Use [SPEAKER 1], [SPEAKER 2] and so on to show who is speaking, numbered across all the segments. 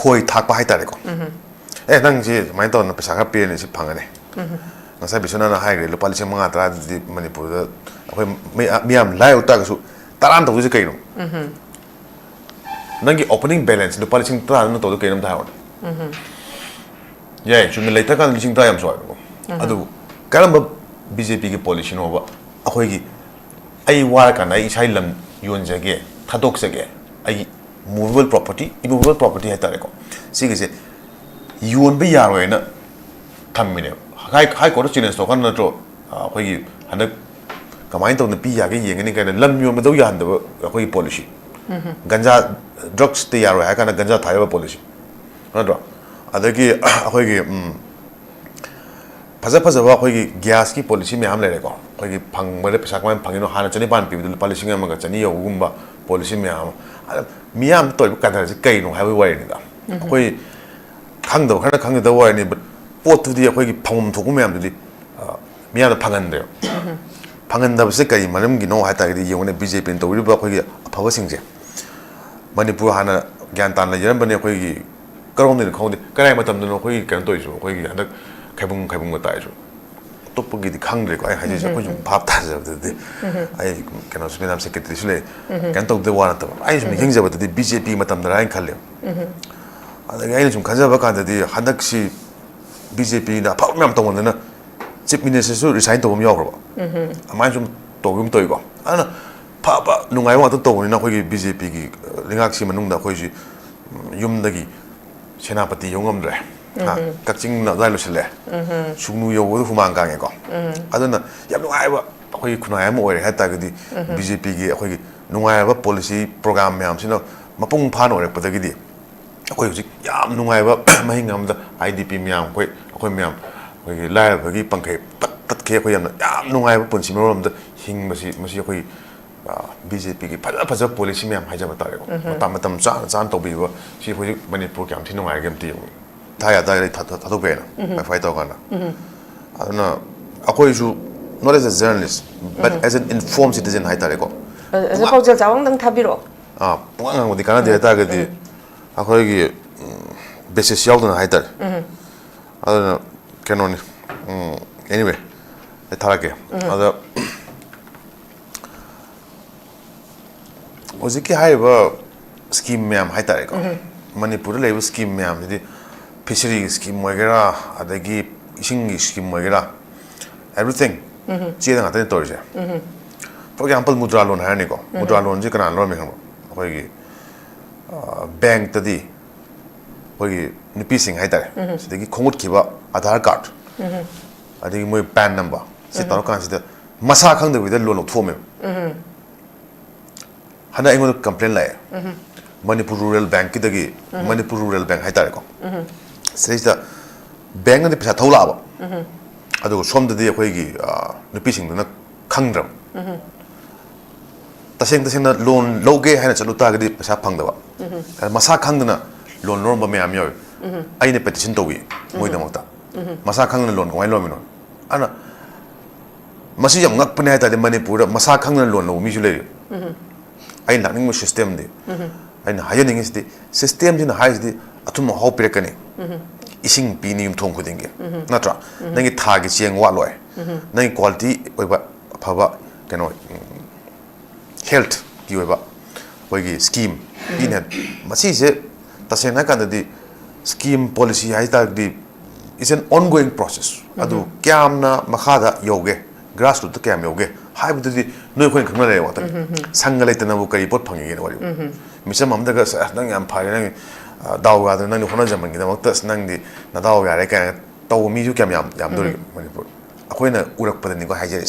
[SPEAKER 1] khoi thak pa hai ta ko nang ji mai to na pesa ka pe ni si phangane ngasai bisuna na hai lu pali chang manga tra di manipur da akhoi miam lai uta ka su taran to ji kai no nang gi opening balance lu pali chang tra na to kai nam da ha ye chu mi lai ta kan li ching tra yam so adu karam BJP ki policy no ba akhoi gi ai war kan ai sai lam yon jage thadok sege ai movable property immovable property hai ta ko sige se yon be yaro na thammine hai ko chines to kan na to akhoi gi hanak kamai to na pi ya ge yeng ni kan lam yon ma do yan da akhoi policy ganja drugs te yaro ha kan ganja thai ba policy na do adagi akhoi gi faza faza ba akhoi gi gas ki policy me am le ko akhoi gi phang ba le pesa kan phangino hana chani ban pi du policy ngam ga chani yo gumba policy me am miam to kan da kai no ha wi wai ni da akhoi khang do khang da wai ni pot tu di akhoi gi phangum thokum me am du di miam da phangan de phangan da se kai manam gi no ha ta gi yong ne BJP to ri ba akhoi gi aphawa sing je manipur hana gyan tan la yaram bane akhoi gi karong ni khong de karai matam no akhoi kan to isu akhoi gi hanak khai bung ta isu to pu gi khang de ko ai ha ji akhoi jum phap ta ja de ai kan os menam secretary sule kan to de wa ta ai jum hing ja ba de BJP matam da rai khalle ada ai jum khaja ba ka de hanak si BJP na phap mam to won na chief minister su resign to bom yaw ro ba amai jum to gum to ko ana pha ba nungai wa to ni na khoi gi BJP gi lingak si manung da khoi ji yum da gi senapati yongam dre kakching na dai lo sile sungnu yo wo humang gang ko aduna yam nungai ba khoi khunai mo ore ha ta gi BJP gi khoi gi nungai ba policy program me am sino mapung phan ore pa da gi di khoi ji yam nungai ba mahingam da IDP me am khoi me am khoi gi lai ba gi pangkai tat ke khoi yam nungai ba punsi mo ram da hing ma si khoi BJP ki faza policy me am haja ba ta ko matam chan to bi ba si khoi manipur kyam thi nungai gam ti ta ya da ta be na fight to kana aduna akhoi ju not as a journalist but as an informed citizen hai ta ko
[SPEAKER 2] as a pojal jawang dang thabiro
[SPEAKER 1] pungang ngodi kana de ta ga di akhoi gi basis yaw na hai ta aduna canon anyway tarake ada oziki haiba scheme me am hai ta ko manipur le scheme me am di fishery scheme wagera adagi ising scheme wagera everything che da ngata to je for example mudra loan ha ni ko mudra loan je kana lo me ko hoi gi bank ta di hoi gi nipi sing hai ta sidagi khongut kiba aadhar card adagi moi pan number se tar kan sida masa khang de with loan lo thome hana ingo complain la manipur rural bank ki manipur rural bank hai ta ko seista bank na pesa thola ba adu som de akhoi gi nupi sing na khangdram taseng na loan loge haina chalu ta gi pesa phang da ba masa khangdana loan lor ba me am yo ai ne petition to wi moi da mota masa khangna loan ko ai lo mi no ana masi yam ngak pne ta de manipur masa khangna loan lo mi ju le ai learning mo system de ai na hayening is de system din ha is de atum ho pire kani ising pi ni thong khu dinge natra nangi tha gi cheng wa loi nangi quality oi ba phaba kano health ki oi ba oi gi scheme in masi se tasena kan de scheme policy ai ta di is an ongoing process adu kyam na makhada yoge grassroots kyam yoge hai bu di noi khoi khang na le wa ta sang le ta na bu kari pot phangi ge wa misam am da ga nang yam phai nang daw ga da nang hona jam gi da mak ta nang di na daw ga re ka taw mi ju kyam yam do manipur akhoi na urak pa ni ko hai je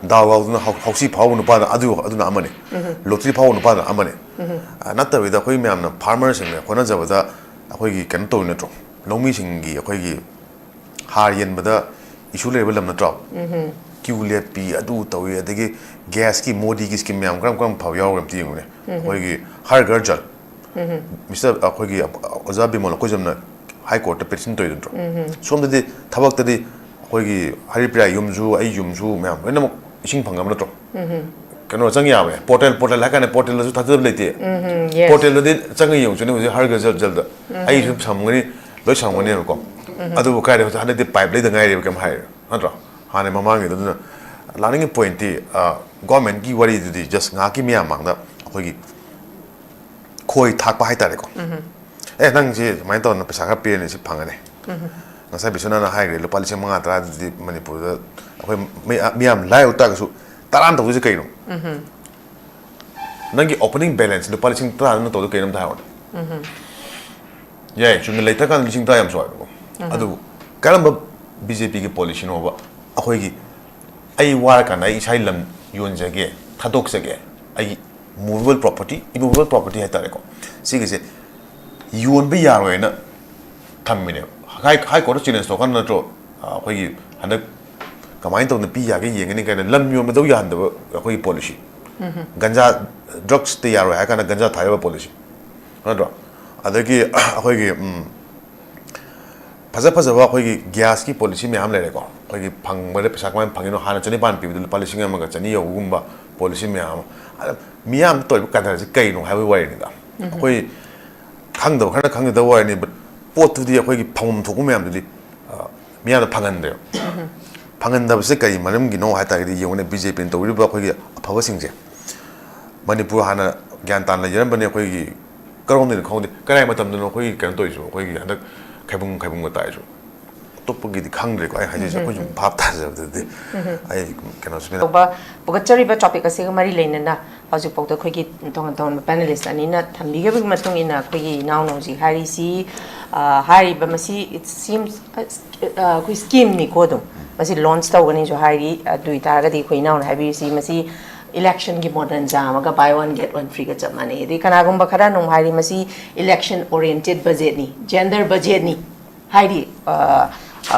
[SPEAKER 1] daw ga na hausi phau nu pa da adu na amane lotri phau nu pa da amane na ta wi da khoi me am na farmers ne hona jab da akhoi gi kan to na tro lomi sing gi akhoi gi har yen ba da issue level lam na tro kiule pi adu tawi adagi gas ki modi ki scheme yam gram phau yaw ram ti ngune khoi gi har gar jal mr khoi gi ozabi mol ko jamna high court petition to idro som de thabak de khoi gi hari pra yumju ai yumju myam enam ising phangam na to kano chang ya me portal ha kana portal su thadab leite
[SPEAKER 2] yes
[SPEAKER 1] portal de chang yong chune hu har ga jal jal da ai su samngani loi samngani ko adu kai de hade de pipe le da ngai re kam hai atra hane mamang ge da learning point ti government ki wari di just nga ki mya mang da khoi gi khoi thak pa hai ta re ko nang ji mai to na pesa ka pe ni si phang ne na sai bisona na hai re lo pali manga tra di manipur da khoi miam lai uta ga su taran to ji kai no nang gi opening balance lo pali tra no to kai nam da ha ye chung le ta kan lising ta yam so ko adu karam BJP ki policy no ba khoi gi ai war kan ai sai lam yon jage thadok sage ai movable property immovable property hai tare ko sige se yon bi yaro ena thammine hai ko chine so kan na to khoi gi hanak kamai to na pi ya ge yeng ni kan lam yon do ya handa khoi policy ganja drugs te yaro ha kan ganja thai policy na do adagi khoi gi faza faza wa khoi gas ki policy me am le ko khoi gi phang bare pesa kman phangino hana chani ban pi du policy ngam ga chani yogumba policy me am miam toy kan da ji kai no ha wai ni da khoi khang do khang da wai ni pot tu di khoi gi phangum thu me am di miam da phangan de phangan da se kai maram gi no ha ta gi yong ne BJP to ri ba khoi gi aphawa sing je manipur hana gyan tan la yaram bane khoi gi karom ni khong de kai ma tam no khoi gi kan toy so khoi gi hanak khai bung ga tai so top gi di khang re ko ai ha je ko jum phap ta je de ai kano se
[SPEAKER 2] ba bogachari ba topic ase mari leina na hauji pok to khoi gi tong panelist ani na thambi ga bi matung ina khoi gi naw no ji hari si hari ba masi it seems khoi scheme ni ko dum masi launch ta gani jo hari dui ta ga di khoi naw na habi si masi election ki modern jam ga buy one get one free ga chamane di kana gum ba khara nong hari masi election oriented budget ni gender budget ni hari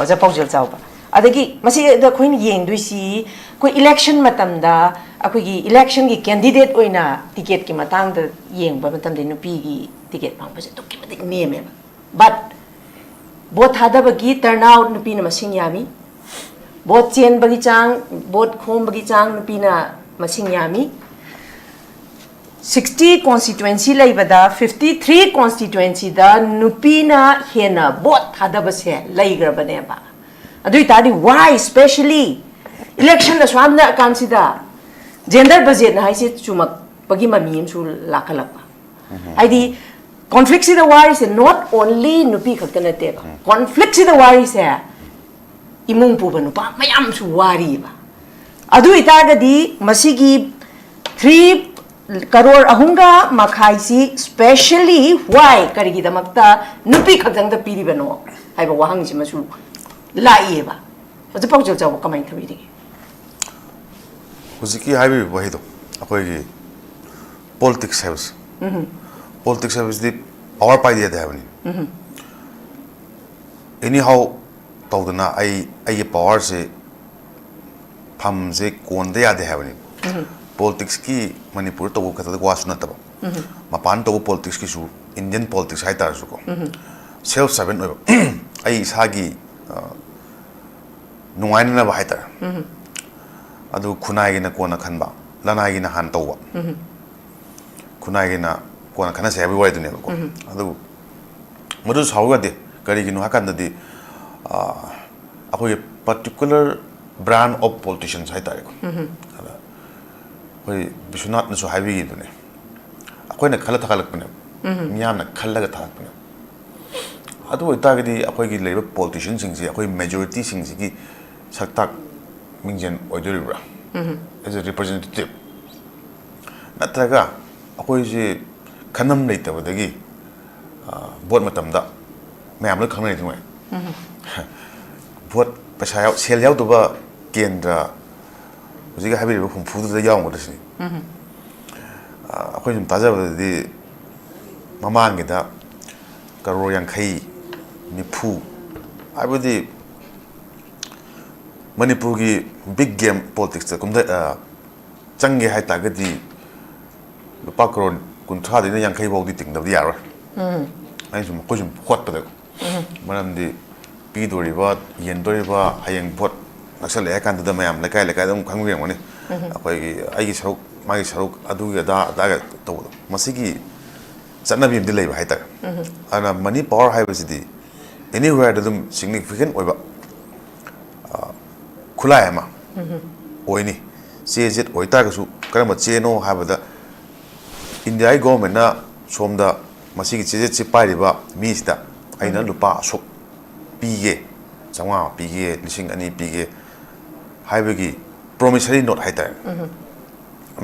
[SPEAKER 2] ja paujel chaw ba adagi masi da khoin yeng dui si koi election matam da akoi gi election gi candidate oina ticket ki matang da yeng ba matam de nupi gi ticket pang ba se to ki matik neme but both hada ba gi turnout nupi na masing yami both chen ba gi chang both khom ba gi chang nupi na masing yami 60 constituency laibada 53 constituency da nupina hena bot hadaba se laigrabane ba adui tadi why especially election da swamna kansida gender budget na haise chumak pagi mamim su lakalak aidi conflict sida wari se not only nupi khakana te ba conflict sida wari se imung pu banu pa mayam su wari ba adui tagadi masigi 3 crore ahunga makhai si specially why karigi damakta nupi khakjang da piri bano ai ba wahang si masu lai ba aja pau jol jaw kamai thri ri
[SPEAKER 1] huziki haibi wahi do akoi gi politics service politics service di power pai dia da ni anyhow tawdana ai power se pham je kon de ya de ha ni politics ki manipur to ka ta wasu na ta mapan to politics ki su indian politics hai tar su ko self servant ai sagi nuai na ba hai tar adu khunai gi na ko na khan ba lanai gi na han to ba khunai gi na ko na khana se bi wai du ne ko adu modu sau ga de kari gi nu ha kan da di akoi particular brand of politicians hai tar ko koi bisunat na so habi gi du ne akoi na khala thakalak pne miyam na khalla ga thak pne adu ita gi di akoi gi leiba politicians sing ji akoi majority sing ji gi saktak mingjen oidori bra as a representative natraga akoi ji khanam nei ta badagi vote matam da mayam la khangai thumai vote pasa yaw sel yaw do ba kendra hujig habi ri phum phu da yaw ngo da sini akoi jum taja ba di mamang gi da karo yang khai ni phu abudi manipur gi big game politics ta kumda change hai ta ga di lupa karo kun tha di na yang khai bo di ting da di yaro ai jum ko jum khot pa da manam di pi do ri ba yen do ri ba hayeng bot naksal le kan da mayam le kai dum khang riang wani akoi gi ai gi sau ꯃꯥꯒꯤ ꯁꯔꯨꯛ ꯑꯗꯨꯒꯤ ꯑꯗꯥꯒ ꯇꯧꯕꯗꯣ ꯃꯁꯤꯒꯤ ꯆꯠꯅꯕꯤ ꯑꯃꯗꯤ ꯂꯩꯕ ꯍꯥꯏꯇꯥꯔꯦ ꯑꯗꯨꯅ ꯃꯅꯤ ꯄꯥꯋꯔ ꯍꯥꯏꯕꯁꯤꯗꯤ ꯑꯦꯅꯤꯋꯦꯌꯔꯗ ꯑꯗꯨꯝ ꯁꯤꯒꯅꯤꯐꯤꯀꯦꯟ ꯑꯣꯏꯕ ꯈꯨꯠꯂꯥꯏ ꯑꯃ ꯑꯣꯏꯅꯤ ꯆꯦꯁꯦ ꯑꯣꯏꯇꯥꯔꯒꯁꯨ ꯀꯔꯝꯕ ꯆꯦꯅꯣ ꯍꯥꯏꯕꯗ ꯏꯟꯗꯤꯌꯥꯒꯤ ꯒꯣꯚꯔꯟꯃꯦꯟꯠꯅ ꯁꯣꯝꯗ ꯃꯁꯤꯒꯤ ꯆꯦꯁꯦ ꯄꯥꯏꯔꯤꯕ ꯃꯤꯁꯤꯗ ꯑꯩꯅ ꯂꯨꯄꯥ ꯑꯁꯨꯛ ꯄꯤꯒꯦ 500 ꯄꯤꯒꯦ 2,000 ꯄꯤꯒꯦ ꯍꯥꯏꯕꯒꯤ ꯄ꯭ꯔꯣꯃꯤꯁꯔꯤ ꯅꯣꯠ ꯍꯥꯏꯇꯥꯔꯦ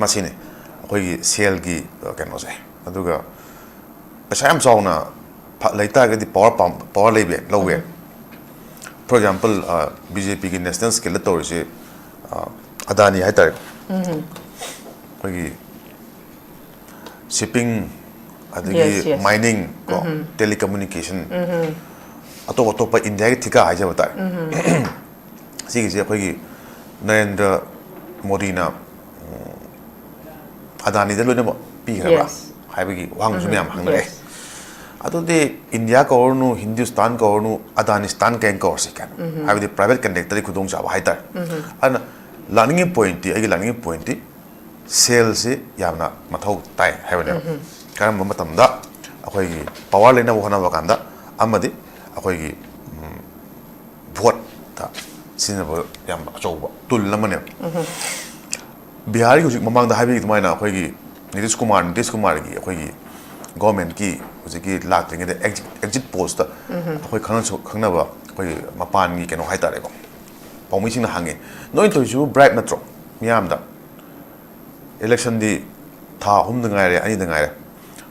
[SPEAKER 1] ꯃꯁꯤꯅꯤ ꯑꯩꯈꯣꯏꯒꯤ ꯁꯦꯜꯒꯤ ꯀꯩꯅꯣꯁꯦ ꯑꯗꯨꯒ ꯄꯩꯁꯥ ꯌꯥꯝ ꯆꯥꯎꯅ ꯂꯩꯇꯥꯔꯒꯗꯤ ꯄꯥꯋꯔ ꯂꯩꯕ ꯂꯧꯋꯦ ꯐꯣꯔ ꯑꯦꯛꯖꯥꯝꯄꯜ BJPꯒꯤ ꯅꯦꯁꯅꯦꯜ ꯁ꯭ꯀꯦꯜꯗ ꯇꯧꯔꯤꯁꯦ ꯑꯗꯥꯅꯤ ꯍꯥꯏꯇꯥꯔꯦ ꯑꯩꯈꯣꯏꯒꯤ ꯁꯤꯞꯄꯤꯡ ꯑꯗꯒꯤ ꯃꯥꯏꯅꯤꯡ ꯀꯣ ꯇꯦꯂꯤꯀꯝꯃꯨꯅꯤꯀꯦꯁꯟ ꯑꯇꯣꯞ ꯑꯇꯣꯞꯄ ꯏꯟꯗꯤꯌꯥꯒꯤ ꯊꯤꯀꯥ ꯍꯥꯏꯖꯕ ꯇꯥꯔꯦ ꯁꯤꯒꯤꯁꯦ ꯑꯩꯈꯣꯏꯒꯤ ꯅꯔꯦꯟꯗ꯭ꯔ ꯃꯣꯗꯤꯅ ꯑꯗꯥꯅꯤꯗ ꯂꯣꯏꯅꯃꯛ ꯄꯤꯈ꯭ꯔꯕ꯭ꯔꯥ ꯍꯥꯏꯕꯒꯤ ꯋꯥꯍꯪꯁꯨ ꯃꯌꯥꯝ ꯍꯪꯅꯔꯛꯑꯦ ꯑꯗꯨꯗꯤ ꯏꯟꯗꯤꯌꯥ ꯀꯧꯔꯅꯨ ꯍꯤꯟꯗꯨꯁꯇꯥꯟ ꯀꯧꯔꯅꯨ ꯑꯗꯥꯅꯤꯁꯇꯥꯟ ꯀꯩꯅ ꯀꯧꯔꯁꯤ ꯀꯥꯏꯅ ꯍꯥꯏꯕꯗꯤ ꯄ꯭ꯔꯥꯏꯚꯦꯠ ꯀꯟꯇꯦꯛꯇꯔꯤ ꯈꯨꯗꯣꯡꯆꯥꯕ ꯍꯥꯏꯇꯥꯔꯦ ꯑꯗꯨꯅ ꯂꯥꯛꯅꯤꯡꯉꯤ ꯄꯣꯏꯟꯠꯇꯤ ꯑꯩꯒꯤ ꯂꯥꯛꯅꯤꯡꯉꯤ ꯄꯣꯏꯟꯠꯇꯤ ꯁꯦꯜꯁꯤ ꯌꯥꯝꯅ ꯃꯊꯧ ꯇꯥꯏ ꯍꯥꯏꯕꯅꯦꯕ ꯀꯔꯝꯕ ꯃꯇꯝꯗ ꯑꯩꯈꯣꯏꯒꯤ ꯄꯥꯋꯔ ꯂꯩꯅꯕ ꯍꯣꯠꯅꯕ ꯀꯥꯟꯗ ꯑꯃꯗꯤ ꯑꯩꯈꯣꯏꯒꯤ ꯚꯣꯠꯇ ꯁꯤꯖꯤꯟꯅꯕ ꯌꯥꯝ ꯑꯆꯧꯕ ꯇꯨꯜ ꯑꯃꯅꯦꯕ ꯕꯤꯍꯥꯔꯒꯤ ꯍꯧꯖꯤꯛ ꯃꯃꯥꯡꯗ ꯍꯥꯏꯕꯤꯈꯤ ꯑꯗꯨꯃꯥꯏꯅ ꯑꯩꯈꯣꯏꯒꯤ ꯅꯤꯇꯤꯁ ꯀꯨꯃꯥꯔꯒꯤ ꯑꯩꯈꯣꯏꯒꯤ ꯒꯣꯔꯃꯦꯟꯠꯀꯤ ꯍꯧꯖꯤꯛꯀꯤ ꯂꯥꯛꯇ꯭ꯔꯤꯉꯩꯗ ꯑꯦꯛꯖꯤꯠ ꯄꯣꯜꯁꯇ ꯑꯩꯈꯣꯏ ꯈꯪꯅꯕ ꯑꯩꯈꯣꯏ ꯃꯄꯥꯟꯒꯤ ꯀꯩꯅꯣ ꯍꯥꯏꯇꯥꯔꯦꯀꯣ ꯄꯥꯎꯃꯤꯁꯤꯡꯅ ꯍꯪꯉꯦ ꯅꯣꯏ ꯇꯧꯔꯤꯁꯤꯕꯨ ꯕ꯭ꯔꯥꯏꯞ ꯅꯠꯇ꯭ꯔꯣ ꯃꯤꯌꯥꯝꯗ ꯏꯂꯦꯛꯁꯟꯗꯤ ꯊꯥ 3ꯗ ꯉꯥꯏꯔꯦ 2ꯗ ꯉꯥꯏꯔꯦ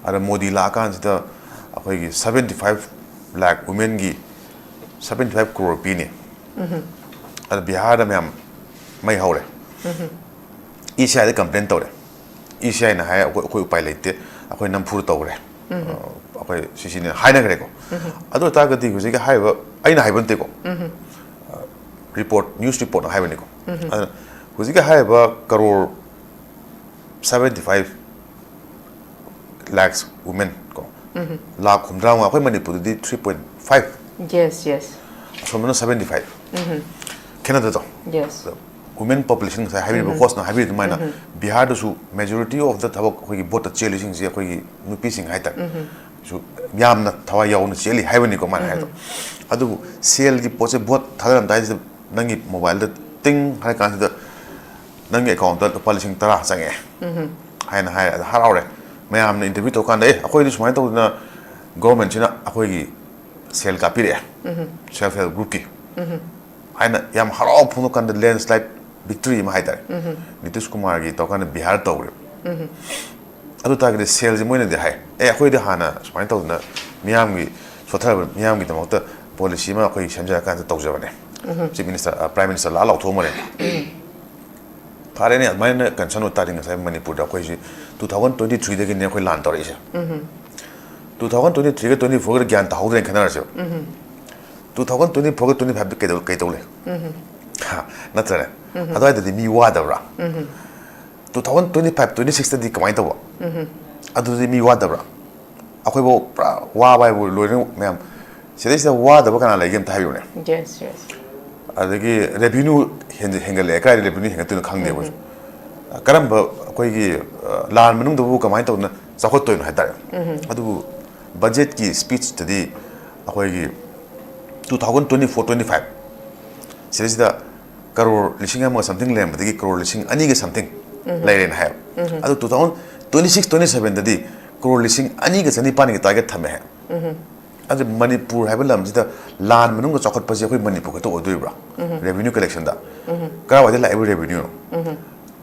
[SPEAKER 1] ꯑꯗ ꯃꯣꯗꯤ ꯂꯥꯛꯑꯀꯥꯟꯁꯤꯗ ꯑꯩꯈꯣꯏꯒꯤ 75 lakh ꯋꯨꯃꯦꯟꯒꯤ 75 crore ꯄꯤꯅꯤ ꯑꯗ ꯕꯤꯍꯥꯔꯗ ꯃꯌꯥꯝ ꯃꯩ ꯍꯧꯔꯦ ECIꯗ ꯀꯝꯄ꯭ꯂꯦꯟ ꯇꯧꯔꯦ ECIꯅ ꯍꯥꯏ ꯑꯩꯈꯣꯏ ꯎꯄꯥꯏ ꯂꯩꯇꯦ ꯑꯩꯈꯣꯏ ꯅꯝꯐꯨꯗ ꯇꯧꯈ꯭ꯔꯦ ꯑꯩꯈꯣꯏ ꯁꯤꯁꯤꯅꯦ ꯍꯥꯏꯅꯈ꯭ꯔꯦꯀꯣ ꯑꯗꯨ ꯑꯣꯏꯇꯥꯔꯒꯗꯤ ꯍꯧꯖꯤꯛꯀꯤ ꯍꯥꯏꯔꯤꯕ ꯑꯩꯅ ꯍꯥꯏꯕ ꯅꯠꯇꯦꯀꯣ ꯔꯤꯄꯣꯔꯠ ꯅ꯭ꯌꯨꯁ ꯔꯤꯄꯣꯔꯠꯅ ꯍꯥꯏꯕꯅꯤꯀꯣ ꯑꯗꯨꯅ ꯍꯧꯖꯤꯛꯀꯤ ꯍꯥꯏꯔꯤꯕ ꯀꯔꯣꯔ 75 lakhs ꯋꯨꯃꯦꯟ ꯀꯣ lakh 75 ꯑꯩꯈꯣꯏ ꯃꯅꯤꯄꯨꯔꯗꯗꯤ 3.5 ꯑꯁꯣꯝꯗꯅ 75 ꯈꯦꯠꯅꯗ꯭ꯔꯣ ꯋꯨꯃꯦꯟ ꯄꯣꯄꯨꯂꯦꯁꯟ ꯉꯁꯥꯏ ꯍꯥꯏꯕꯤꯔꯤꯕ ꯍꯣꯁꯅ ꯍꯥꯏꯕꯤꯔꯤ ꯑꯗꯨꯃꯥꯏꯅ ꯕꯤꯍꯥꯔꯗꯁꯨ ꯃꯦꯖꯣꯔꯤꯇꯤ ꯑꯣꯐ ꯗ ꯊꯕꯛ ꯑꯩꯈꯣꯏꯒꯤ ꯚꯣꯠꯇ ꯆꯦꯜꯂꯤꯁꯤꯡꯁꯦ ꯑꯩꯈꯣꯏꯒꯤ ꯅꯨꯄꯤꯁꯤꯡ ꯍꯥꯏꯇꯥꯔꯦ ꯌꯥꯝꯅ ꯊꯋꯥꯏ ꯌꯥꯎꯅ ꯆꯦꯜꯂꯤ ꯍꯥꯏꯕꯅꯤꯀꯣ ꯃꯥꯅ ꯍꯥꯏꯗꯣ ꯑꯗꯨꯕꯨ ꯁꯦꯜꯒꯤ ꯄꯣꯠꯁꯦ ꯚꯣꯠ ꯊꯥꯗꯔꯝꯗꯥꯏꯁꯤꯗ ꯅꯪꯒꯤ ꯃꯣꯕꯥꯏꯜꯗ ꯇꯤꯡ ꯍꯥꯏꯔ ꯀꯥꯟꯁꯤꯗ ꯅꯪꯒꯤ ꯑꯦꯀꯥꯎꯟꯇ ꯂꯨꯄꯥ 10,000 ꯆꯪꯉꯛꯑꯦ ꯍꯥꯏꯅ ꯍꯥꯏꯔꯦ ꯑꯗ ꯍꯔꯥꯎꯔꯦ ꯃꯌꯥꯝꯅ ꯏꯟꯇꯔꯚ꯭ꯌꯨ ꯇꯧꯀꯥꯟꯗ ꯑꯩꯈꯣꯏꯗꯤ ꯁꯨꯃꯥꯏꯅ ꯇꯧꯗꯅ ꯒꯣꯔꯃꯦꯟꯠꯁꯤꯅ ꯑꯩꯈꯣꯏꯒꯤ ꯁꯦꯜ ꯀꯥꯞꯄꯤꯔꯛꯑꯦ ꯁꯦꯜꯐ ꯍꯦꯜꯞ ꯒ꯭ꯔꯨꯞꯀꯤ ꯍꯥꯏꯅ ꯌꯥꯝ ꯍꯔꯥꯎ ꯐꯣꯡꯗꯣꯛꯀꯥꯟꯗ ꯂꯦꯟꯁ꯭ꯂꯥꯏꯠ victory ꯑꯃ ꯍꯥꯏꯇꯥꯔꯦ ꯅꯤꯇꯤꯁ ꯀꯨꯃꯥꯔꯒꯤ ꯇꯧꯀꯥꯟꯗ ꯕꯤꯍꯥꯔ ꯇꯧꯈ꯭ꯔꯦꯕ ꯑꯗꯨ ꯇꯥꯔꯒꯗꯤ ꯁꯦꯜꯁꯦ ꯃꯣꯏꯅꯗꯤ ꯍꯥꯏ ꯑꯩꯈꯣꯏꯗꯤ ꯍꯥꯟꯅ ꯁꯨꯃꯥꯏꯅ ꯇꯧꯗꯅ ꯃꯤꯌꯥꯝꯒꯤ ꯁꯣꯠꯊꯔꯕ ꯃꯤꯌꯥꯝꯒꯤꯗꯃꯛꯇ ꯄꯣꯂꯤꯁꯤ ꯑꯃ ꯑꯩꯈꯣꯏ ꯁꯦꯝꯖꯔꯀꯥꯟꯗ ꯇꯧꯖꯕꯅꯦ ꯆꯤꯐ ꯃꯤꯅꯤꯁꯇꯔ ꯄ꯭ꯔꯥꯏꯝ ꯃꯤꯅꯤꯁꯇꯔ ꯂꯥꯛꯑ ꯂꯥꯎꯊꯣꯛꯑꯝꯕꯅꯦ ꯐꯔꯦꯅꯦ ꯑꯗꯨꯃꯥꯏꯅ ꯀꯟꯁꯔꯟ ꯑꯣꯏ ꯇꯥꯔꯗꯤ ꯉꯁꯥꯏ ꯃꯅꯤꯄꯨꯔꯗ ꯑꯩꯈꯣꯏꯁꯤ 2023ꯗꯒꯤꯅꯦ ꯑꯩꯈꯣꯏ ꯂꯥꯟ ꯇꯧꯔꯛꯏꯁꯦ 2023ꯒ 24ꯒ ꯒ꯭ꯌꯥꯟ ꯇꯥꯍꯧꯗ꯭ꯔꯦꯅ ꯈꯟꯅꯔꯁꯦꯕ 2024ꯒ 25ꯗ ꯀꯩꯗꯧ ꯂꯩ ꯅꯠꯇ꯭ꯔꯅꯦ ꯑꯗꯨꯋꯥꯏꯗꯗꯤ ꯃꯤ ꯋꯥꯗꯕ꯭ꯔꯥ 2025 26ꯇꯗꯤ ꯀꯃꯥꯏꯅ ꯇꯧꯕ ꯑꯗꯨꯗꯤ ꯃꯤ ꯋꯥꯗꯕ꯭ꯔꯥ ꯑꯩꯈꯣꯏꯐꯥꯎ ꯄꯨꯔꯥ ꯋꯥꯕ ꯍꯥꯏꯕꯨ ꯂꯣꯏꯅ ꯃꯌꯥꯝ ꯁꯤꯗꯩꯁꯤꯗ ꯋꯥꯗꯕ ꯀꯅꯥ ꯂꯩꯒꯦ ꯑꯝꯇ ꯍꯥꯏꯕꯤꯌꯨꯅꯦ ꯑꯗꯒꯤ ꯔꯦꯚꯤꯅ꯭ꯌꯨ ꯍꯦꯟꯒꯠꯂꯛꯑꯦ ꯀꯥꯏꯗ ꯔꯦꯚꯤꯅ꯭ꯌꯨ ꯍꯦꯟꯒꯠꯇꯣꯏꯅೋ ꯈꯪꯗꯦ ꯑꯩꯈꯣꯏꯁꯨ ꯀꯔꯝꯕ ꯑꯩꯈꯣꯏꯒꯤ ꯂꯥꯟ ꯃꯅꯨꯡꯗꯕꯨ ꯀꯃꯥꯏꯅ ꯇꯧꯗꯅ ꯆꯥꯎꯈꯠꯇꯣꯏꯅꯣ ꯍꯥꯏꯇꯥꯔꯦ ꯑꯗꯨꯕꯨ ꯕꯖꯦꯠꯀꯤ ꯁ꯭ꯄꯤꯆꯇꯗꯤ ꯑꯩꯈꯣꯏꯒꯤ 2024-25 ꯁꯤꯗꯩꯁꯤꯗ ꯀꯔꯣꯔ 1,000 something ꯂꯩꯔꯝꯕꯗꯒꯤ ꯀꯔꯣꯔ 2,000 something ꯂꯩꯔꯦꯅ ꯍꯥꯏꯌꯦꯕ ꯑꯗꯨ 2026-27ꯗꯗꯤ ꯀꯔꯣꯔ 2,990ꯒꯤ ꯇꯥꯔꯒꯦꯠ ꯊꯝꯃꯦ ꯍꯥꯏ ꯑꯗꯨ ꯃꯅꯤꯄꯨꯔ ꯍꯥꯏꯕ ꯂꯝꯁꯤꯗ ꯂꯥꯟ ꯃꯅꯨꯡꯗ ꯆꯥꯎꯈꯠꯄꯁꯦ ꯑꯩꯈꯣꯏ ꯃꯅꯤꯄꯨꯔ ꯈꯛꯇ ꯑꯣꯏꯗꯣꯔꯤꯕ꯭ꯔꯥ ꯔꯦꯚꯤꯅ꯭ꯌꯨ ꯀꯂꯦꯛꯁꯟꯗ ꯀꯔꯥꯏꯋꯥꯏꯗ ꯂꯥꯛꯏꯕ ꯔꯦꯚꯤꯅ꯭ꯌꯨꯅꯣ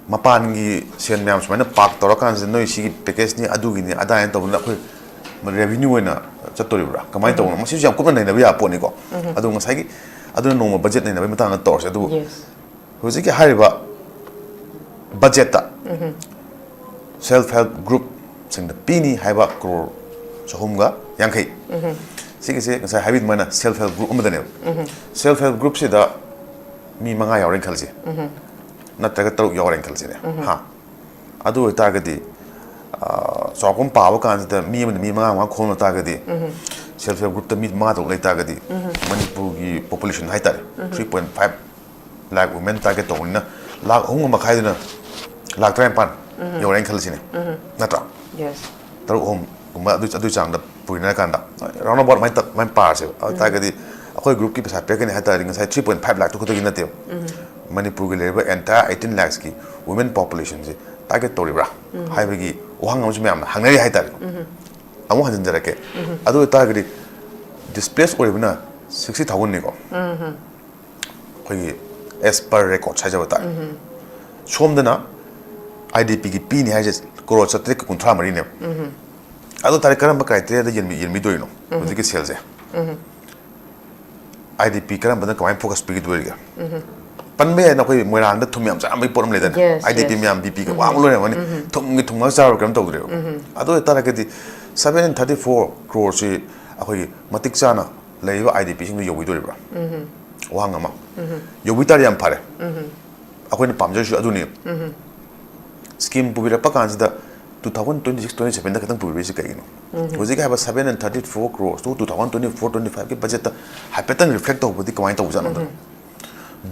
[SPEAKER 1] ꯃꯄꯥꯟꯒꯤ ꯁꯦꯟ ꯃꯌꯥꯝ ꯁꯨꯃꯥꯏꯅ ꯄꯥꯛ ꯇꯧꯔꯀꯥꯟꯁꯤꯗ ꯅꯣꯏ ꯁꯤꯒꯤ ꯄꯦꯀꯦꯖꯅꯤ ꯑꯗꯨꯒꯤꯅꯤ ꯑꯗꯥꯏꯅ ꯇꯧꯗꯅ ꯑꯩꯈꯣꯏ ꯔꯦꯚꯤꯅ꯭ꯌꯨ ꯑꯣꯏꯅ ꯆꯠꯇꯣꯔꯤꯕ꯭ꯔꯥ ꯀꯃꯥꯏꯅ ꯇꯧꯕꯅꯣ ꯃꯁꯤꯁꯨ ꯌꯥꯝ ꯀꯨꯞꯅ ꯅꯩꯅꯕ ꯌꯥꯕ ꯄꯣꯠꯅꯤꯀꯣ ꯑꯗꯣ ꯉꯁꯥꯏꯒꯤ ꯑꯗꯨꯅ ꯅꯣꯡꯃ ꯕꯖꯦꯠ ꯅꯩꯅꯕꯒꯤ ꯃꯇꯥꯡꯗ ꯇꯧꯔꯁꯦ ꯑꯗꯨꯕꯨ ꯍꯧꯖꯤꯛꯀꯤ ꯍꯥꯏꯔꯤꯕ ꯕꯖꯦꯠꯇ ꯁꯦꯜꯐ ꯍꯦꯜꯞ ꯒ꯭ꯔꯨꯞꯁꯤꯡꯗ ꯄꯤꯅꯤ ꯍꯥꯏꯕ ꯀꯔꯣꯔ 350 ꯁꯤꯒꯤꯁꯦ ꯉꯁꯥꯏ ꯍꯥꯏꯕꯤꯗꯨꯃꯥꯏꯅ ꯁꯦꯜꯐ ꯍꯦꯜꯞ ꯒ꯭ꯔꯨꯞ ꯑꯃꯗꯅꯦꯕ ꯁꯦꯜꯐ ꯍꯦꯜꯞ ꯒ꯭ꯔꯨꯞꯁꯤꯗ ꯃꯤ 5 ꯌꯥꯎꯔꯦꯅ खलसे नत्रगा 3 यावरेन खलसेने हा अदु ओइतागदि चौकम पाव कांसदा मी 5 खोन तागदि सेल्फ हेल्प ग्रुप मी 5 दो लेतागदि मणिपुर की पॉपुलेशन हाइतारे 3.5 लाख वुमेन टारगेट तौनिना लाख 3 मखाइदना लाख 3 पान ꯌꯧꯔꯦꯅ ꯈꯜꯂꯁꯤꯅꯦ ꯅꯠꯇ꯭ꯔꯥ
[SPEAKER 2] Yes.
[SPEAKER 1] ꯇꯔꯨꯛ ꯑꯍꯨꯝꯒꯨꯝꯕ ꯑꯗꯨ ꯆꯥꯡꯗ ꯄꯨꯔꯤꯅꯔꯀꯥꯟꯗ ꯔꯥꯎꯟ ꯑꯕꯥꯎꯠ ꯃꯥꯏꯅ ꯄꯥꯔꯁꯦꯕ ꯑꯗꯨ ꯇꯥꯔꯒꯗꯤ ꯑꯩꯈꯣꯏ ꯒ꯭ꯔꯨꯞꯀꯤ ꯄꯩꯁꯥ ꯄꯤꯔꯛꯀꯅꯤ ꯍꯥꯏ ꯇꯥꯔꯗꯤ ꯉꯁꯥꯏ 3.5 ꯂꯥꯛꯇꯨ ꯈꯛꯇꯒꯤ ꯅꯠꯇꯦꯕ ꯃꯅꯤꯄꯨꯔꯒꯤ ꯂꯩꯔꯤꯕ ꯑꯦꯟꯇꯥꯌꯔ 18 ꯂꯥꯛꯁꯀꯤ ꯋꯨꯃꯦꯟ ꯄꯣꯄꯨꯂꯦꯁꯟꯁꯦ ꯇꯥꯔꯒꯦꯠ ꯇꯧꯔꯤꯕ꯭ꯔꯥ ꯍꯥꯏꯕꯒꯤ ꯋꯥꯍꯪ ꯑꯃꯁꯨ ꯃꯌꯥꯝꯅ ꯍꯪꯅꯔꯤ ꯍꯥꯏꯇꯥꯔꯦ ꯑꯃꯨꯛ ꯍꯟꯖꯤꯟꯖꯔꯛꯀꯦ ꯑꯗꯨ ꯑꯣꯏꯇꯥꯔꯒꯗꯤ ꯗꯤꯁꯄ꯭ꯂꯦꯁ ꯑꯣꯏꯔꯤꯕꯅ 60,000ꯅꯤꯀꯣ ꯑꯩꯈꯣꯏꯒꯤ ꯑꯦꯁ ꯄꯔ ꯔꯦꯀꯣꯔꯠ ꯍꯥꯏꯖꯕ ꯇꯥꯔꯦ ꯁꯣꯝꯗꯅ IDPꯒꯤ ꯄꯤꯅꯤ ꯍꯥꯏꯁꯦ ꯀꯔꯣꯔ 793ꯅꯦꯕ ꯑꯗꯨ ꯇꯥꯔꯦ ꯀꯔꯝꯕ ꯀ꯭ꯔꯥꯏꯇꯦꯔꯤꯌꯥꯗ ꯌꯦꯡꯕꯤꯗꯣꯏꯅꯣ ꯍꯧꯖꯤꯛꯀꯤ ꯁꯦꯜꯁꯦ IDP ꯀꯔꯝꯕꯅ ꯀꯃꯥꯏꯅ ꯐꯣꯀꯁ ꯄꯤꯒꯗꯣꯏꯒꯦ ꯄꯟꯕ ꯌꯥꯏꯅ ꯑꯩꯈꯣꯏ ꯃꯣꯏꯔꯥꯡꯗ ꯊꯨꯝ ꯌꯥꯝ ꯆꯥꯔꯝꯕꯒꯤ ꯄꯣꯠ ꯑꯃ ꯂꯩꯗꯅ
[SPEAKER 2] Yes,
[SPEAKER 1] IDP
[SPEAKER 2] yes.
[SPEAKER 1] ꯃꯌꯥꯝ BPꯒ ꯋꯥꯡꯕ ꯂꯣꯏꯔꯝꯒꯅꯤ ꯊꯨꯝꯒꯤ ꯊꯨꯝꯉꯒ ꯆꯥꯔꯣ ꯀꯔꯤꯝ ꯇꯧꯗ꯭ꯔꯦꯕ ꯑꯗꯨ ꯑꯣꯏꯇꯥꯔꯒꯗꯤ 734 ꯀ꯭ꯔꯣꯔꯁꯤ ꯑꯩꯈꯣꯏꯒꯤ ꯃꯇꯤꯛ ꯆꯥꯅ ꯂꯩꯔꯤꯕ IDPꯁꯤꯡꯗꯨ ꯌꯧꯕꯤꯗꯣꯔꯤꯕ꯭ꯔꯥ ꯋꯥꯍꯪ ꯑꯃ ꯌꯧꯕꯤ ꯇꯥꯔꯗꯤ ꯌꯥꯝ ꯐꯔꯦ ꯑꯩꯈꯣꯏꯅ ꯄꯥꯝꯖꯔꯤꯁꯨ ꯑꯗꯨꯅꯤ ꯁ꯭ꯀꯤꯝ ꯄꯨꯕꯤꯔꯛꯄ ꯀꯥꯟꯁꯤꯗ 2026-27ꯗ ꯈꯤꯇꯪ ꯄꯨꯕꯤꯔꯤꯁꯤ ꯀꯩꯒꯤꯅꯣ ꯍꯧꯖꯤꯛ ꯍꯥꯏꯕ 734 ꯀ꯭ꯔꯣꯔꯁ ꯇꯨ 2024-25ꯒꯤ ꯕꯖꯦꯠꯇ ꯍꯥꯏꯐꯦꯠꯇꯪ ꯔꯤꯐ꯭ꯂꯦꯛ ꯇꯧꯕꯗꯤ ꯀꯃꯥꯏꯅ ꯇꯧꯕꯖꯥꯠꯅꯣ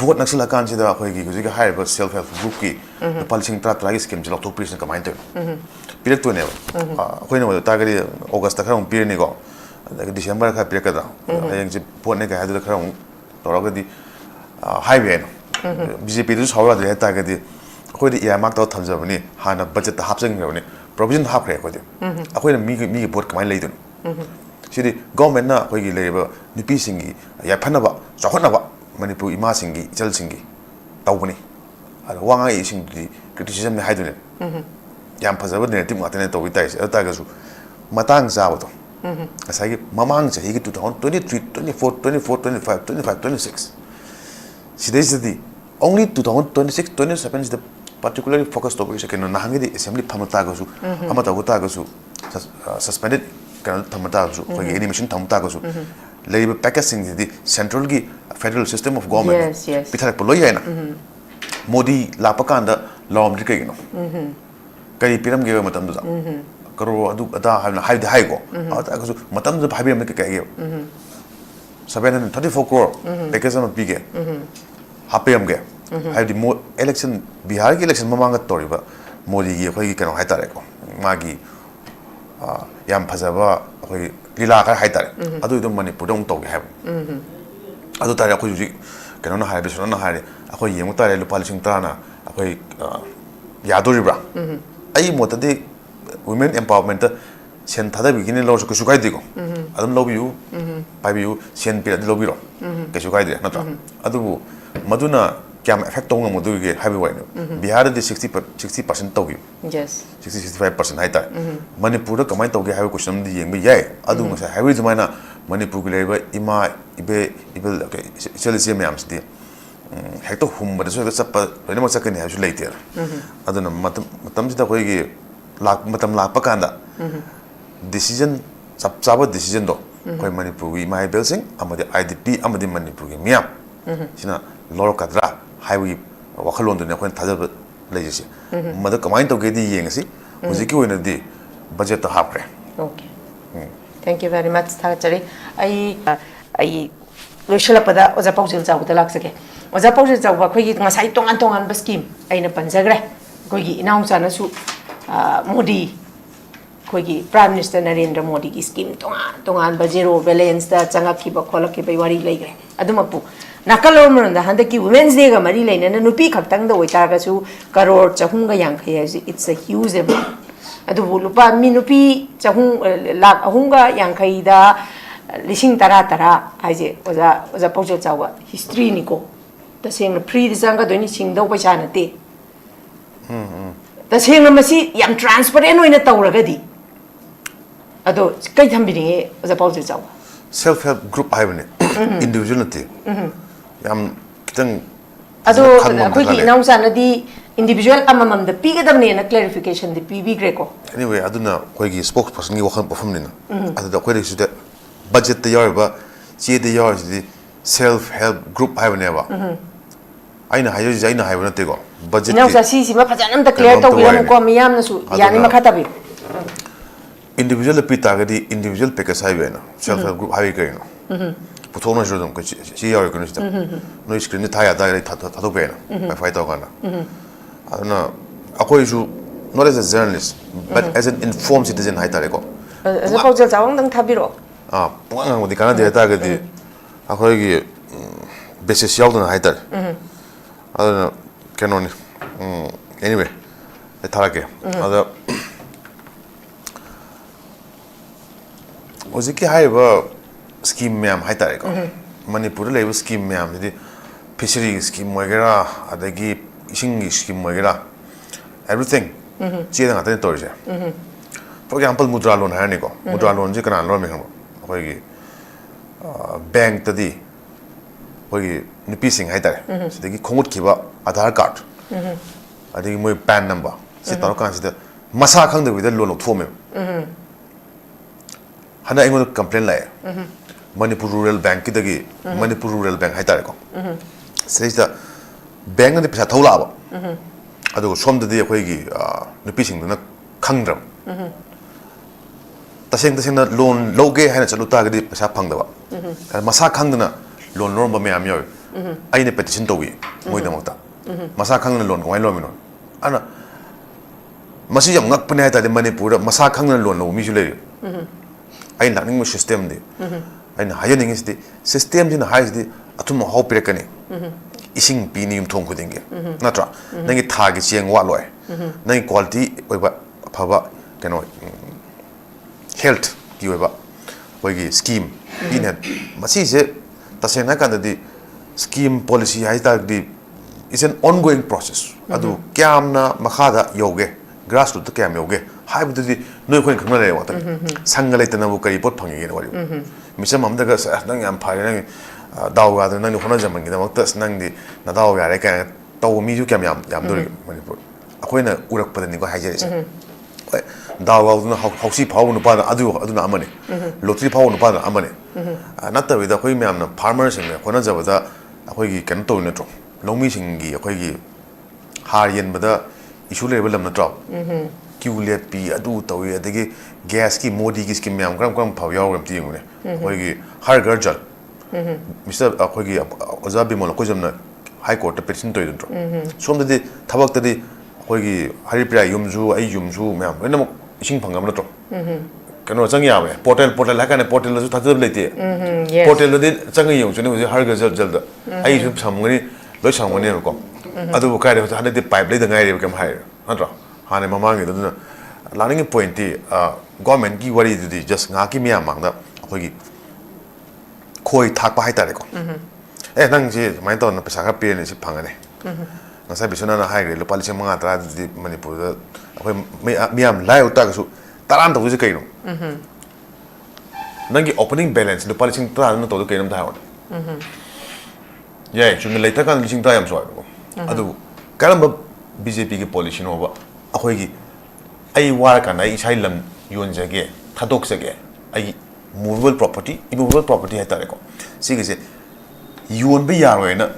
[SPEAKER 1] ꯚꯣꯠ ꯅꯛꯁꯤꯜꯂꯀꯥꯟꯁꯤꯗ ꯑꯩꯈꯣꯏꯒꯤ ꯍꯧꯖꯤꯛꯀꯤ ꯍꯥꯏꯔꯤꯕ ꯁꯦꯜꯐ ꯍꯦꯜꯞ ꯒ꯭ꯔꯨꯞꯀꯤ ꯂꯨꯄꯥ 13,000ꯒꯤ ꯁ꯭ꯀꯤꯝꯁꯦ ꯂꯧꯊꯣꯛꯄꯤꯔꯤꯁꯤꯅ ꯀꯃꯥꯏꯅ ꯇꯧꯔꯤꯅꯣ ꯄꯤꯔꯛꯇꯣꯏꯅꯦꯕ ꯑꯩꯈꯣꯏꯅ ꯑꯣꯏꯕ ꯇꯥꯔꯒꯗꯤ ꯑꯣꯒꯁꯇ ꯈꯔ ꯑꯃꯨꯛ ꯄꯤꯔꯅꯤꯀꯣ ꯑꯗꯒꯤ ꯗꯤꯁꯦꯝꯕꯔ ꯈꯔ ꯄꯤꯔꯛꯀꯗ꯭ꯔꯥ ꯍꯌꯦꯡꯁꯦ ꯚꯣꯠꯅꯦ ꯀꯩ ꯍꯥꯏꯗꯨꯗ ꯈꯔ ꯑꯃꯨꯛ ꯇꯧꯔꯒꯗꯤ ꯍꯥꯏꯕ ꯌꯥꯏꯅ BJPꯗꯨꯁꯨ ꯁꯥꯎ ꯌꯥꯗ꯭ꯔꯦ ꯍꯥꯏ ꯇꯥꯔꯒꯗꯤ ꯑꯩꯈꯣꯏꯗꯤ ꯏꯌꯥꯔꯃꯥꯔꯛ ꯇꯧꯔ ꯊꯝꯖꯕꯅꯤ ꯍꯥꯟꯅ ꯕꯖꯦꯠꯇ ꯍꯥꯞꯆꯤꯟꯈ꯭ꯔꯕꯅꯤ ꯄ꯭ꯔꯣꯕꯤꯖꯟ ꯍꯥꯞꯈ꯭ꯔꯦ ꯑꯩꯈꯣꯏꯅ ꯃꯤꯒꯤ ꯚꯣꯠ ꯀꯃꯥꯏꯅ ꯂꯩꯗꯣꯏꯅꯣ ꯁꯤꯗꯤ ꯒꯣꯔꯃꯦꯟꯅ ꯑꯩꯈꯣꯏꯒꯤ ꯂꯩꯔꯤꯕ ꯅꯨꯄꯤꯁꯤꯡꯒꯤ ꯌꯥꯏꯐꯅꯕ ꯆꯥꯎꯈꯠꯅꯕ ꯃꯅꯤꯄꯨꯔ ꯏꯃꯥꯁꯤꯡꯒꯤ ꯏꯆꯜꯁꯤꯡꯒꯤ ꯇꯧꯕꯅꯤ ꯑꯗꯣ ꯋꯥ ꯉꯥꯡꯏꯁꯤꯡꯗꯨꯗꯤ ꯀ꯭ꯔꯤꯇꯤꯁꯤꯖꯝꯅꯤ ꯍꯥꯏꯗꯨꯅꯦ ꯌꯥꯝ ꯐꯖꯕ ꯅꯦꯔꯦꯇꯤꯞ ꯉꯥꯛꯇꯅꯦ ꯇꯧꯕꯤ ꯇꯥꯏꯁꯦ ꯑꯗꯨ ꯇꯥꯔꯒꯁꯨ ꯃꯇꯥꯡ ꯆꯥꯕꯗꯣ ꯉꯁꯥꯏꯒꯤ ꯃꯃꯥꯡ ꯆꯍꯤꯒꯤ 2023, 24, 25, 26 ꯁꯤꯗꯩꯁꯤꯗꯗꯤ ꯑꯣꯡꯂꯤ 2026, 27ꯁꯤꯗ particularly ꯐꯣꯀꯁ ꯇꯧꯕꯒꯤꯁꯦ ꯀꯩꯅꯣ ꯅꯍꯥꯟꯒꯩꯗꯤ ꯑꯦꯁꯦꯝꯕ꯭ꯂꯤ ꯊꯝꯕ ꯇꯥꯔꯒꯁꯨ ꯑꯃ ꯇꯧꯕ ꯇꯥꯔꯒꯁꯨ ꯁꯁꯄꯦꯟꯗꯦꯠ ꯀꯩꯅꯣ ꯊꯝꯕ ꯇꯥꯔꯒꯁꯨ ꯑꯩꯈꯣꯏꯒꯤ ꯑꯦꯅꯤꯃꯦꯁꯟ ꯊꯝꯕ ꯇꯥꯔꯒꯁꯨ ꯂꯩꯔꯤꯕ ꯄꯦꯀꯦꯖꯁꯤꯡꯁꯤꯗꯤ ꯁꯦꯟꯇ꯭ꯔꯦꯜꯒꯤ federal system of government
[SPEAKER 2] Yes, yes.
[SPEAKER 1] ꯄꯤꯊꯔꯛꯄ ꯂꯣꯏ ꯌꯥꯏꯅ ꯃꯣꯗꯤ ꯂꯥꯛꯄ ꯀꯥꯟꯗ ꯂꯥꯎꯔꯝꯗ꯭ꯔꯤ ꯀꯩꯒꯤꯅꯣ ꯀꯔꯤ ꯄꯤꯔꯝꯒꯦꯕ ꯃꯇꯝꯗꯨꯗ ꯀꯔꯣꯔ ꯑꯗꯨ ꯑꯗꯥ ꯍꯥꯏꯕꯅ ꯍꯥꯏꯕꯗꯤ ꯍꯥꯏꯀꯣ ꯑꯗꯨ ꯇꯥꯔꯒꯁꯨ ꯃꯇꯝꯗꯨꯗ ꯍꯥꯏꯕꯤꯔꯝꯃꯦ ꯀꯩ ꯍꯥꯏꯒꯦꯕ 734 crore ꯄꯦꯀꯦꯖ ꯑꯃ ꯄꯤꯒꯦ ꯍꯥꯞꯄꯤꯔꯝꯒꯦ ꯍꯥꯏꯕꯗꯤ ꯑꯦꯂꯦꯛꯁꯟ ꯕꯤꯍꯥꯔꯒꯤ ꯑꯦꯂꯦꯛꯁꯟ ꯃꯃꯥꯡꯗ ꯇꯧꯔꯤꯕ ꯃꯣꯗꯤꯒꯤ ꯑꯩꯈꯣꯏꯒꯤ ꯀꯩꯅꯣ ꯍꯥꯏꯇꯥꯔꯦꯀꯣ ꯃꯥꯒꯤ ꯌꯥꯝ ꯐꯖꯕ ꯑꯩꯈꯣꯏꯒꯤ ꯂꯤꯂꯥ ꯈꯔ ꯍꯥꯏꯇꯥꯔꯦ ꯑꯗꯨꯏꯗꯣ ꯃꯅꯤꯄꯨꯔꯗ ꯑꯃꯨꯛ ꯇꯧꯒꯦ ꯍꯥꯏꯕ ꯑꯗꯨ ꯇꯥꯔꯦ ꯑꯩꯈꯣꯏ ꯍꯧꯖꯤꯛ ꯀꯩꯅꯣꯅ ꯍꯥꯏꯔꯦ ꯕꯤꯁ꯭ꯋꯅꯥꯊꯅ ꯍꯥꯏꯔꯦ ꯑꯩꯈꯣꯏ ꯌꯦꯡꯕ ꯇꯥꯔꯦ ꯂꯨꯄꯥ 10,000ꯅ ꯑꯩꯈꯣই ꯌꯥꯗꯣꯔꯤꯕ꯭ꯔꯥ ꯑꯩ ꯃꯣꯠꯇꯗꯤ ꯋꯨꯃꯦꯟ ꯑꯦꯝꯄꯥꯋꯔꯃꯦꯟꯇ ꯁꯦꯟ ꯊꯥꯗꯕꯤꯒꯅꯤ ꯂꯧꯔꯁꯨ ꯀꯩꯁꯨ ꯀꯥꯏꯗꯦꯀꯣ ꯑꯗꯨꯝ ꯂꯧꯕꯤꯌꯨ ꯄꯥꯏꯕꯤꯌꯨ ꯁꯦꯟ ꯄꯤꯔꯗꯤ ꯂꯧꯕꯤꯔꯣ ꯀꯩꯁꯨ ꯀꯥꯏꯗꯦ ꯅꯠꯇ꯭ꯔꯥ ꯑꯗꯨꯕꯨ ꯃꯗꯨꯅ ꯀꯌꯥꯝ ꯑꯦꯐꯦꯛ ꯇꯧ ꯉꯝꯒꯗꯣꯏꯒꯦ ꯍꯥꯏꯕꯒꯤ ꯋꯥꯔꯤꯅꯤ ꯕꯤꯍꯥꯔꯗꯗꯤ 60% ꯇꯧꯈꯤꯕ
[SPEAKER 2] Yes.
[SPEAKER 1] 60-65% ꯍꯥꯏꯇꯥꯔꯦ ꯃꯅꯤꯄꯨꯔꯗ ꯀꯃꯥꯏꯅ ꯇꯧꯒꯦ ꯍꯥꯏꯕ ꯀꯣꯏꯁꯟ ꯑꯃꯗꯤ ꯌꯦꯡꯕ ꯌꯥꯏ ꯑꯗꯨ ꯉꯁꯥꯏ ꯍꯥꯏꯕꯒꯤ ꯑꯗꯨꯃꯥꯏꯅ ꯃꯅꯤꯄꯨꯔꯒꯤ ꯂꯩꯔꯤꯕ ꯏꯃꯥ ꯏꯕꯦꯜ ꯏꯆꯜ ꯏꯆꯦ ꯃꯌꯥꯝꯁꯤꯗꯤ ꯍꯦꯛꯇ ꯍꯨꯝꯕꯗꯁꯨ ꯍꯦꯛꯇ ꯆꯠꯄ ꯂꯣꯏꯅꯃꯛ ꯆꯠꯀꯅꯤ ꯍꯥꯏꯕꯁꯨ ꯂꯩꯇꯦ ꯑꯗꯨꯅ ꯃꯇꯝꯁꯤꯗ ꯑꯩꯈꯣꯏꯒꯤ ꯃꯇꯝ ꯂꯥꯛꯄ ꯀꯥꯟꯗ ꯗꯤꯁꯤꯖꯟ ꯆꯞ ꯆꯥꯕ ꯗꯤꯁꯤꯖꯟꯗꯣ ꯑꯩꯈꯣꯏ ꯃꯅꯤꯄꯨꯔꯒꯤ ꯏꯃꯥ ꯏꯕꯦꯜꯁꯤꯡ ꯑꯃꯗꯤ IDP ꯑꯃꯗꯤ ꯃꯅꯤꯄꯨꯔꯒꯤ ꯃꯤꯌꯥꯝ ꯁꯤꯅ ꯂꯧꯔꯛꯀꯗ꯭ꯔꯥ ꯍꯥꯏꯕꯒꯤ ꯋꯥꯈꯜꯂꯣꯟꯗꯨꯅꯤ ꯑꯩꯈꯣꯏꯅ ꯊꯥꯖꯕ ꯂꯩꯖꯩꯁꯦ ꯃꯗꯨ ꯀꯃꯥꯏꯅ ꯇꯧꯒꯦꯗꯤ ꯌꯦꯡꯉꯁꯤ ꯍꯧꯖꯤꯛꯀꯤ ꯑꯣꯏꯅꯗꯤ ꯕꯖꯦꯠꯇ ꯍꯥꯞꯈ꯭ꯔꯦ
[SPEAKER 2] Okay. Thank you very much. ꯊꯥꯒꯠꯆꯔꯤ ꯑꯩ ꯂꯣꯏꯁꯤꯜꯂꯛꯄꯗ ꯑꯣꯖꯥ ꯄꯥꯎꯖꯦꯜ ꯆꯥꯎꯕꯗ ꯂꯥꯛꯆꯒꯦ ꯑꯣꯖꯥ ꯄꯥꯎꯖꯦꯜ ꯆꯥꯎꯕ ꯑꯩꯈꯣꯏꯒꯤ ꯉꯁꯥꯏ ꯇꯣꯉꯥꯟ ꯇꯣꯉꯥꯟꯕ ꯁ꯭ꯀꯤꯝ ꯑꯩꯅ ꯄꯟꯖꯈ꯭ꯔꯦ ꯑꯩꯈꯣꯏꯒꯤ ꯏꯅꯥꯎꯆꯥꯅꯁꯨ ꯃꯣꯗꯤ ꯑꯩꯈꯣꯏꯒꯤ ꯄ꯭ꯔꯥꯏꯝ ꯃꯤꯅꯤꯁꯇꯔ ꯅꯔꯦꯟꯗ꯭ꯔ ꯃꯣꯗꯤꯒꯤ ꯁ꯭ꯀꯤꯝ ꯇꯣꯉꯥꯟꯕ ꯖꯦꯔꯣ ꯕꯦꯂꯦꯟꯁꯇ ꯆꯪꯉꯛꯈꯤꯕ ꯈꯣꯠꯂꯛꯈꯤꯕꯒꯤ ꯋꯥꯔꯤ ꯂꯩꯈ꯭ꯔꯦ ꯑꯗꯨꯃꯛꯄꯨ ꯅꯥꯀꯜ ꯑꯃꯔꯣꯝꯗ ꯍꯟꯗꯛꯀꯤ ꯋꯨꯃꯦꯟꯁ ꯗꯦꯒ ꯃꯔꯤ ꯂꯩꯅꯅ ꯅꯨꯄꯤ ꯈꯛꯇꯪꯗ ꯑꯣꯏꯇꯥꯔꯒꯁꯨ ꯀꯔꯣꯔ 350 ꯍꯥꯏꯕꯁꯤ ꯏꯠꯁ ꯑ ꯍ꯭ꯌꯨꯖ ꯑꯦꯃꯥꯎꯟꯠ ꯑꯗꯨꯕꯨ ꯅꯨꯄꯤ 350,000ꯗ 10,000 ꯍꯥꯏꯁꯦ ꯑꯣꯖꯥ ꯄꯥꯎꯖꯦꯜ ꯆꯥꯎꯕ ꯍꯤꯁꯇ꯭ꯔꯤꯅꯤꯀꯣ ꯇꯁꯦꯡꯅ ꯐ꯭ꯔꯤꯗ ꯆꯪꯒꯗꯣꯏꯅꯤ ꯁꯤꯡꯗꯧ ꯄꯩꯁꯥ ꯅꯠꯇꯦ ꯇꯁꯦꯡꯅ ꯃꯁꯤ ꯌꯥꯝ ꯇ꯭ꯔꯥꯟꯁꯄꯔꯦꯟ ꯑꯣꯏꯅ ꯇꯧꯔꯒꯗꯤ ꯑꯗꯣ ꯀꯩ ꯊꯝꯕꯤꯅꯤꯡꯉꯦ ꯑꯣꯖꯥ ꯄꯥꯎꯖꯦꯜ ꯆꯥꯎꯕ
[SPEAKER 1] ꯁꯦꯜꯐ ꯍꯦꯜꯞ ꯒ꯭ꯔꯨꯞ ꯍꯥꯏꯕꯅꯦ ꯏꯟꯗꯤꯕꯤꯖꯨꯋꯦꯜ ꯅꯠꯇꯦ ꯌꯥꯝ ꯈꯤꯇꯪ
[SPEAKER 2] ꯑꯗꯣ ꯑꯩꯈꯣꯏꯒꯤ ꯏꯅꯥꯎꯆꯥꯅꯗꯤ individual amamamda pigadamnena clarification di pibigre ko
[SPEAKER 1] anyway aduna koigi spokesperson gi wakhan performnina adada koi sida budget te yarba che de yar di self help group haibneba aina hayo aina haibna te go budget
[SPEAKER 2] ina sa si ma phajanam ta clear to biram ko miyam na su yani makhata bi
[SPEAKER 1] individual pi targeti individual package haibena self help group haibe kaino puthona jodum ko chi yar ko sida no screen ni thaya da ta to bena fight to kana aduna akoi ju not as a journalist but as an informed citizen 하이타래고
[SPEAKER 2] as a 파우젤 자왕당 타비로
[SPEAKER 1] 아 뿡한 어디 가나 되다 그디 아 거기 베시스 야우드나 하이타 아나 캐논 anyway 타라게 아다 어저께 하이버 스킴 매암 하이타래고 머니푸르 레이브 스킴 매암들이 피셔리 스킴 뭐게라 아다기 이싱기 스킴 뭐게라 everything 지에다 같은 또르제 for example mudra loan 하니고 mudra loan 지 그런 로미 한 거기 bank तदी 거기 니피싱 하이다래 되게 공ут 기바 아धार 카드 아다기 뭐 PAN 넘버 시타로 칸시데 마사 칸데 위데 로로 투메 하나 이거 컴플레인 라이 Manipur Rural Bank 기다기 Manipur Rural Bank 하이다래 거 세이다 뱅은데 비자 더라고 아주 somdadi 거기 누피싱도나 강드럼 따생따생나 론 로게 하나 잘루타가디 pesa phangdaba masa khangdana loan lor ba myam yoy aine petition towi moidamokta masa khangna loan ko ai lomino ana masi yam ngak pne ta de manipur masa khangna loan lo mi jule ai lakning mo system de ai na hayening is de system din ha is de atum ho pirekani ising pi ni thong khudinge natra nangi thagi chiang wa loi nangi quality oiba phaba keno health ki oiba oigi scheme in masi se tasena kan di scheme policy hai ta di is an ongoing process adu kyamna makhada yoge grassroots kyam yoge hai bu di noi khoi khangna le wa ta sangal itna bu kai pot phangi ge wari misam amda ga sa nang am phai nang daw ga nang ni khona jamang gi da mak nang di na daw ga re ka taw mi ju kyam yam do manipur akoina urak pa ni ko hai je daw ga na hausi phau nu pa adu na amane lottery phau nu pa na amane natta wi da khoi myam na farmers sing ne khona jaba da akhoi gi kan to na tro lomi sing gi akhoi gi har yen ba da issue level lam na tro kiule pi adu to wi adagi gas ki modi ki scheme myam gram phau yaw ram ti ngune akhoi gi har gar jal Mr. akhoi gi ozabi mon ko jamna high court ta petition to idun tro som de thabak ta di akhoi gi haripra yumju ai yumju myam enam ising phangam na tro kano changya me portal la kana portal la ju thadab leite portal la de changi yong chune har gar jal jal da ai ju samngani loi samngani ko adu ka de hada de pipe le da ngai re kam hai na tro hane mamang ge du learning point ti government ki wari di just nga ki myam mang da akhoi gi khoi thak pa hai ta re ko nang ji mai ton na pesa ka pe ni si phangane na sa bisuna na hai re lo pali manga tra di manipur da akhoi miam lai uta ka su taran to ji kai no nang gi opening balance lo pali tra na to kai nam da ha ye chung le ta kan ling tra yam so ko adu karam BJP ki policy no ba akhoi gi ai war ka na ai sai lam yon jage thadok sage ai movable property immovable property hai tare ko sige se yon be yaro na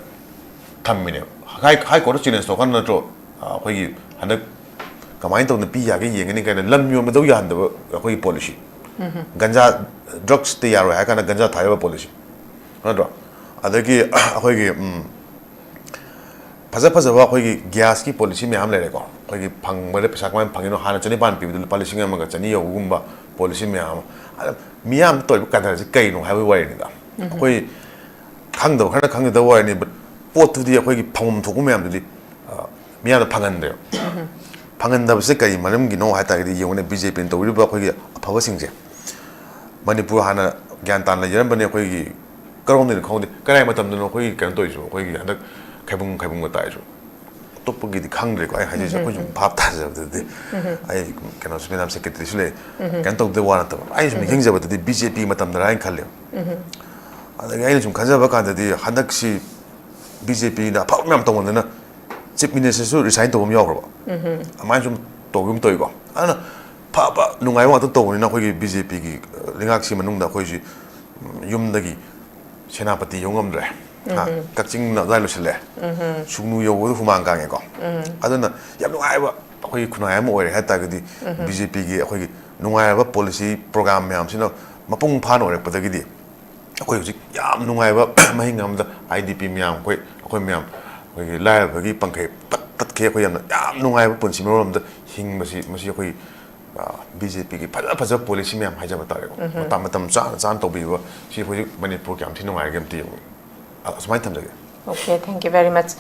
[SPEAKER 1] thammine hai ko chine so kan na tro khoi gi hanak kamai to na pi ya ge yeng ni ka na lam yon me do yan da khoi policy ganja drugs te yaro ha kana ganja thai ba policy na tro adagi khoi gi faza ba khoi gi gas ki policy me am le ko khoi gi phang ba le pesa kamai phangino hana chani ban pi du policy ngam ga chani yo gumba policy me am 미암 또 간다지 게이노 하고 와이니다 거의 강도 하나 강도 와이니 포트디 거기 방음 도구 미암들이 미암도 방한데요 방한다 버스까지 말음기 노 하다기 이번에 BJP는 또 우리 거기 아파가 생제 만니푸르 하나 간단나 이런 번에 거기 그런데 거기 그래 맞담도 거기 그런 또 있어 거기 하나 개봉 거 따이죠 떡볶이 강들 거 아니 자꾸 좀밥 타서는데 아이 그냥 수면함 새끼들 실래 간떡도 와놨다 아니 좀 행자부터 BJP 맞담들 아니 칼려 아니 좀 가져봐 간데 한닥시 BJP나 파면 또 원는 집 미니스트리 리사인 또 보면 여러 아마 좀 도금 또 이거 아나 파파 누가 와도 또 원이나 거기 BJP 기 링학시 만능다 거기 юм다기 세나파티 용엄들 각징 나달로 실래 중루 요구도 후만 강해 거 아드나 야 누가이바 거기 군아야 뭐 오래 했다 그디 BJP 기 거기 누가이바 폴리시 프로그램 매암시나 마뽕 파노 오래 버다기디 거기 지 얌 누가이바 마hingam다 IDP 매암 거기 매암 거기 라이브 거기 빵케 딱 ꯇꯠꯈꯤ ꯑꯩꯈꯣꯏ ꯌꯥꯝ ꯅꯨꯡꯉꯥꯏꯕ ꯄꯨꯟꯁꯤ ꯃꯔꯣꯝꯗ ꯍꯤꯡꯕꯁꯤ ꯃꯁꯤ ꯑꯩꯈꯣꯏ BJPꯒꯤ ꯐꯖꯕ policy ꯃꯌꯥꯝ ꯍꯥꯏꯖꯕ ꯇꯥꯔꯦꯀꯣ ꯃꯇꯝ ꯆꯥꯅ ꯇꯧꯕꯤꯕ ꯁꯤ ꯍꯧꯖꯤꯛ ꯃꯅꯤꯄꯨꯔ ꯀꯌꯥꯝ ꯊꯤ ꯅꯨꯡꯉꯥꯏꯔꯒꯦ ꯑꯝꯇ ꯌꯦꯡꯉꯨ ꯑꯁꯨꯃꯥꯏꯅ ꯊꯝꯖꯒꯦ
[SPEAKER 2] Okay, thank you very much.